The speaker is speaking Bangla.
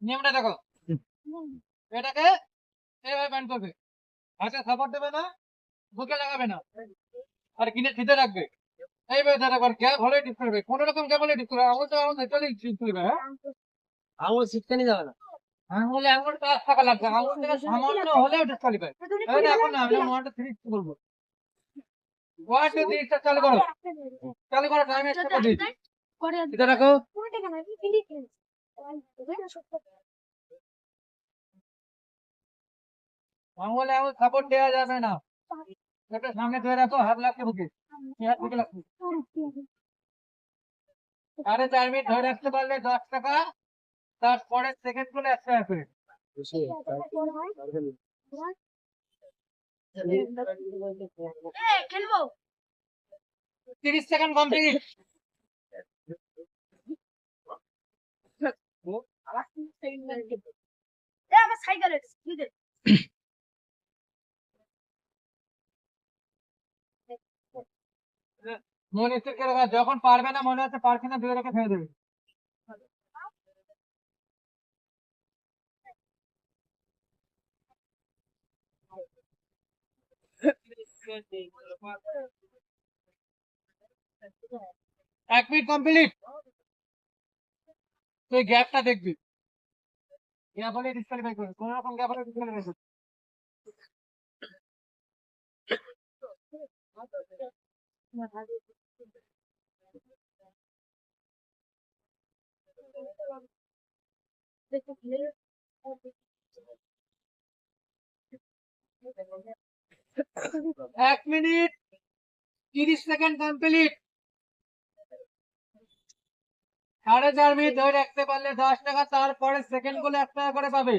নিয়মটা দেখো, এটাকে এইভাবে ব্যান্ড করবে, হাতে সাপোর্ট দেবে না, বুকে লাগাবে না, আর কিনে ফিতে রাখবে। এইভাবে ধরে একবার গ্যাপ হলে ডিপ করবে, কোনো রকম গ্যাপ হলে ডিপ করবে, আঙুল তো আঙুল চলে ডিপ করবে। হ্যাঁ, আঙুল ছিটকানি যাবে না। আঙুলে আঙুল টাচ থাকা লাগবে, আঙুল থেকে সামান্য হলেও ডিসকালিফাই। এইটা এখন না, আমি ওয়ান টু থ্রি বলবো, ওয়ান টু থ্রি চালু করো, চালু করো, টাইম স্টার্ট দিই। এটা রাখো, আঙুলে আঙুল সাপোর্ট দেওয়া যাবে না, এটা সামনে ধরে রাখো, হাত লাগছে বুকে, হাত বুকে লাগছে। 4.5 মিনিট ধরে রাখতে পারলে 10 টাকা, তারপরে সেকেন্ড গুলো 1 টাকা করে। খেলবো 30 সেকেন্ড কমপ্লিট। আমার সাইকেল মনে স্থির করে রাখা, যখন পারবে না মনে হচ্ছে পারছি না, দূরে রেখে ফেলে দেবে। এক মিনিট কমপ্লিট। তুই গ্যাপটা দেখবি, গ্যাপ হলে ডিসকালিফাই করবে, কোন রকম গ্যাপ হলে ডিসকালিফাই করবে। এক মিনিট 30 সেকেন্ড কমপ্লিট। 4.5 মিনিট ধরে রাখতে পারলে 10 টাকা, তারপরে সেকেন্ড গুলো 1 টাকা করে পাবে।